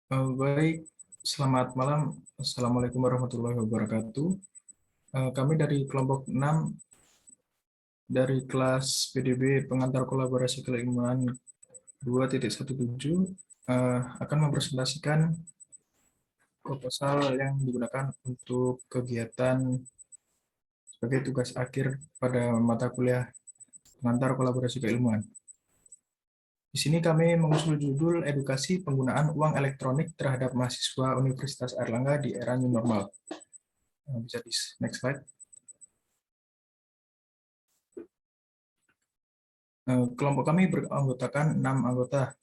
Baik, selamat malam. Assalamualaikum warahmatullahi wabarakatuh. Kami dari kelompok 6 dari kelas PDB Pengantar Kolaborasi Keilmuan 2.17 akan mempresentasikan proposal yang digunakan untuk kegiatan sebagai tugas akhir pada mata kuliah Pengantar Kolaborasi Keilmuan. Di sini kami mengusul judul Edukasi Penggunaan Uang Elektronik terhadap Mahasiswa Universitas Airlangga di Era New Normal. Bisa di next slide. Kelompok kami beranggotakan 6 anggota.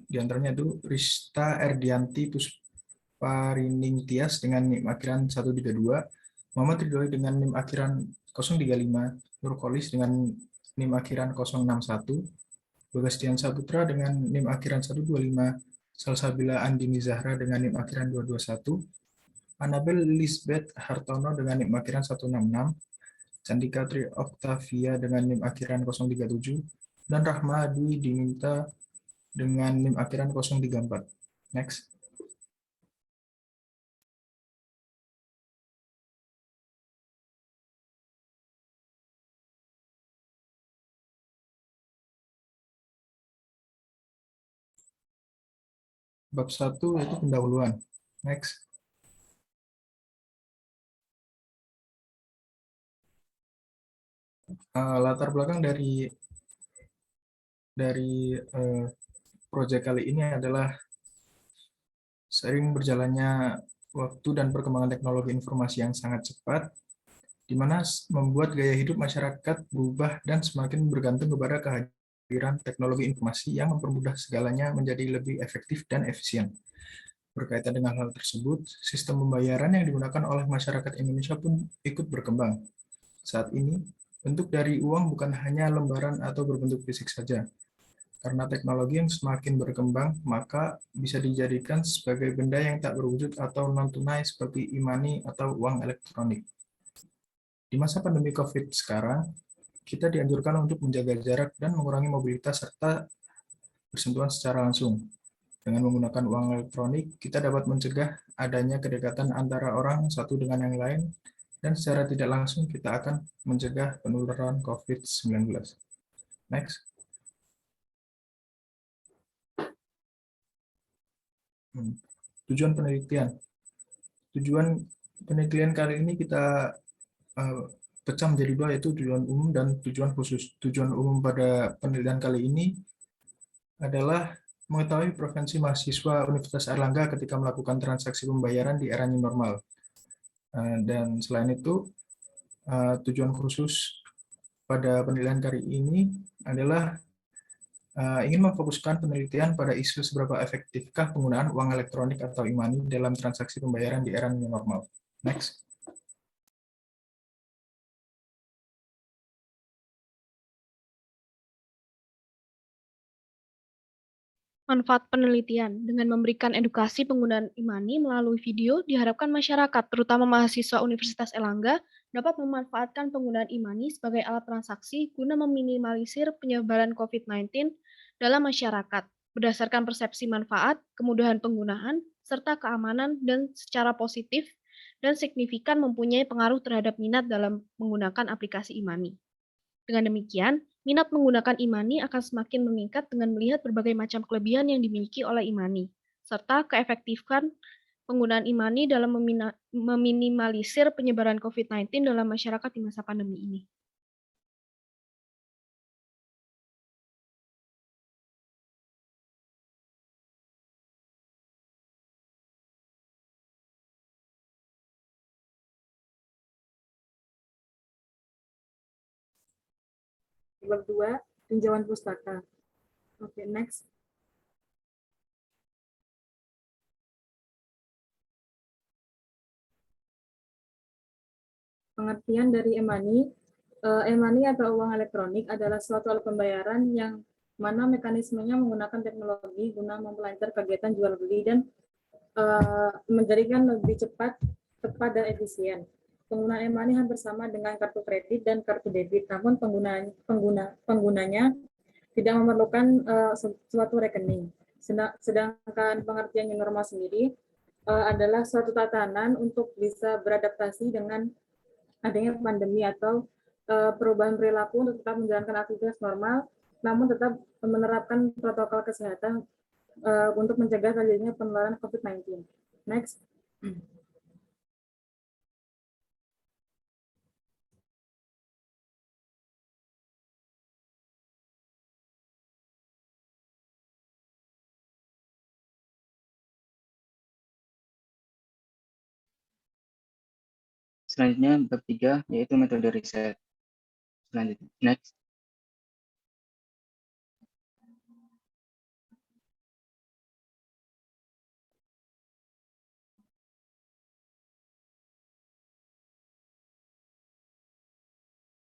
Di antaranya itu Rista Erdianti Pusparining Tias dengan NIM akhiran 132, Muhammad Ridhoi dengan NIM akhiran 035, Nurkolis dengan NIM akhiran 061, Bagastian Saputra dengan NIM akhiran 125, Salsabila Andini Zahra dengan NIM akhiran 221, Anabel Lisbeth Hartono dengan NIM akhiran 166, Candika Tri Octavia dengan NIM akhiran 037, dan Rahma Dwi Diminta dengan NIM akhiran 034. Next. Bab 1 yaitu pendahuluan. Next. Latar belakang dari proyek kali ini adalah sering berjalannya waktu dan perkembangan teknologi informasi yang sangat cepat, di mana membuat gaya hidup masyarakat berubah dan semakin bergantung kepada kehadiran teknologi informasi yang mempermudah segalanya menjadi lebih efektif dan efisien. Berkaitan dengan hal tersebut, sistem pembayaran yang digunakan oleh masyarakat Indonesia pun ikut berkembang. Saat ini, bentuk dari uang bukan hanya lembaran atau berbentuk fisik saja. Karena teknologi yang semakin berkembang, maka bisa dijadikan sebagai benda yang tak berwujud atau non-tunai seperti e-money atau uang elektronik. Di masa pandemi COVID sekarang, kita dianjurkan untuk menjaga jarak dan mengurangi mobilitas serta bersentuhan secara langsung. Dengan menggunakan uang elektronik, kita dapat mencegah adanya kedekatan antara orang satu dengan yang lain, dan secara tidak langsung kita akan mencegah penularan COVID-19. Next. Tujuan penelitian. Tujuan penelitian kali ini kita pecah menjadi dua, yaitu tujuan umum dan tujuan khusus. Tujuan umum pada penelitian kali ini adalah mengetahui preferensi mahasiswa Universitas Airlangga ketika melakukan transaksi pembayaran di era new normal. Dan selain itu, tujuan khusus pada penelitian kali ini adalah ingin memfokuskan penelitian pada isu seberapa efektifkah penggunaan uang elektronik atau e-money dalam transaksi pembayaran di era new normal. Next. Manfaat penelitian dengan memberikan edukasi penggunaan e-money melalui video diharapkan masyarakat, terutama mahasiswa Universitas Airlangga, dapat memanfaatkan penggunaan e-money sebagai alat transaksi guna meminimalisir penyebaran COVID-19 dalam masyarakat, berdasarkan persepsi manfaat, kemudahan penggunaan, serta keamanan dan secara positif dan signifikan mempunyai pengaruh terhadap minat dalam menggunakan aplikasi e-money. Dengan demikian, minat menggunakan e-money akan semakin meningkat dengan melihat berbagai macam kelebihan yang dimiliki oleh e-money, serta keefektifan penggunaan e-money dalam meminimalisir penyebaran COVID-19 dalam masyarakat di masa pandemi ini. Bab 2, tinjauan pustaka. Oke, next. Pengertian dari e-money. E-money atau uang elektronik adalah suatu alat pembayaran yang mana mekanismenya menggunakan teknologi guna memperlancar kegiatan jual beli dan menjadikan lebih cepat, tepat, dan efisien. Penggunaan e-money hampir sama dengan kartu kredit dan kartu debit, namun penggunanya tidak memerlukan suatu rekening. Sedangkan pengertian new normal sendiri adalah suatu tatanan untuk bisa beradaptasi dengan adanya pandemi atau perubahan perilaku untuk tetap menjalankan aktivitas normal, namun tetap menerapkan protokol kesehatan untuk mencegah terjadinya penularan COVID-19. Next. Selanjutnya bab 3 yaitu metode riset. Selanjutnya, next.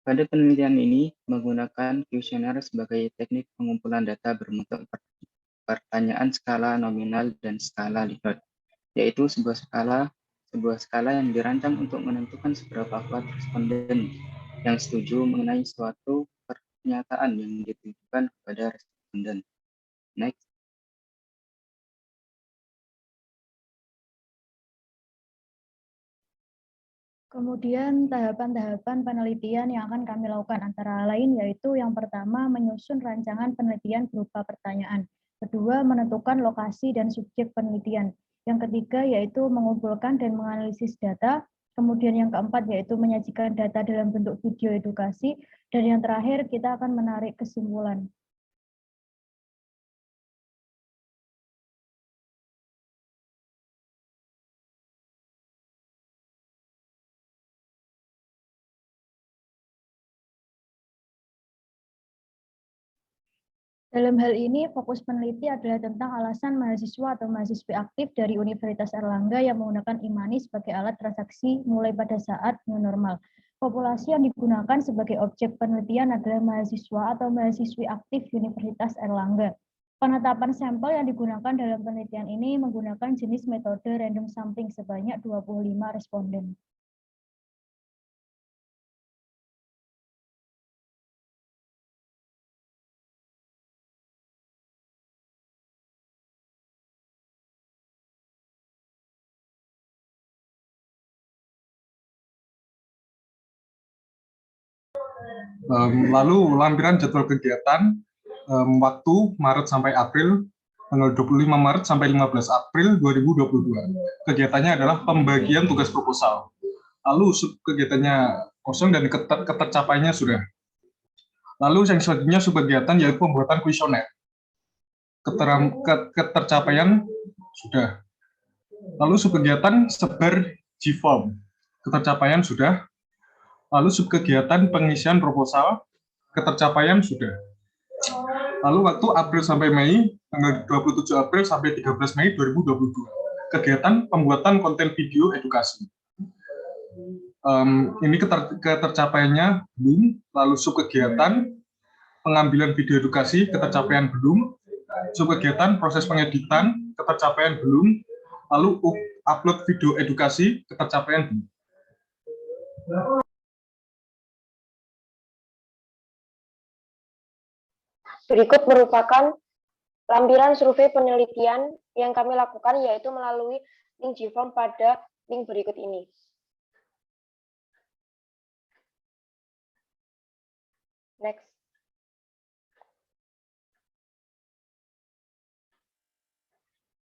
Pada penelitian ini menggunakan kuesioner sebagai teknik pengumpulan data berbentuk pertanyaan skala nominal dan skala Likert, yaitu sebuah skala yang dirancang untuk menentukan seberapa kuat responden yang setuju mengenai suatu pernyataan yang ditujukan kepada responden. Next. Kemudian tahapan-tahapan penelitian yang akan kami lakukan antara lain yaitu yang pertama menyusun rancangan penelitian berupa pertanyaan. Kedua, menentukan lokasi dan subjek penelitian. Yang ketiga yaitu mengumpulkan dan menganalisis data. Kemudian yang keempat yaitu menyajikan data dalam bentuk video edukasi. Dan yang terakhir kita akan menarik kesimpulan. Dalam hal ini, fokus peneliti adalah tentang alasan mahasiswa atau mahasiswi aktif dari Universitas Airlangga yang menggunakan e-money sebagai alat transaksi mulai pada saat new normal. Populasi yang digunakan sebagai objek penelitian adalah mahasiswa atau mahasiswi aktif Universitas Airlangga. Penetapan sampel yang digunakan dalam penelitian ini menggunakan jenis metode random sampling sebanyak 25 responden. Lalu lampiran jadwal kegiatan waktu Maret sampai April, tanggal 25 Maret sampai 15 April 2022. Kegiatannya adalah pembagian tugas proposal. Lalu kegiatannya kosong dan ketercapaiannya sudah. Lalu yang selanjutnya subkegiatan yaitu pembuatan kuesioner. Ketercapaian sudah. Lalu subkegiatan sebar G-form. Ketercapaian sudah. Lalu subkegiatan pengisian proposal, ketercapaian sudah. Lalu waktu April sampai Mei, tanggal 27 April sampai 13 Mei 2022. Kegiatan pembuatan konten video edukasi. Ini ketercapaiannya belum. Lalu subkegiatan pengambilan video edukasi, ketercapaian belum. Subkegiatan proses pengeditan, ketercapaian belum. Lalu upload video edukasi, ketercapaian belum. Berikut merupakan lampiran survei penelitian yang kami lakukan, yaitu melalui link G-form pada link berikut ini. Next.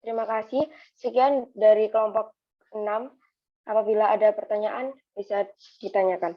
Terima kasih. Sekian dari kelompok 6. Apabila ada pertanyaan, bisa ditanyakan.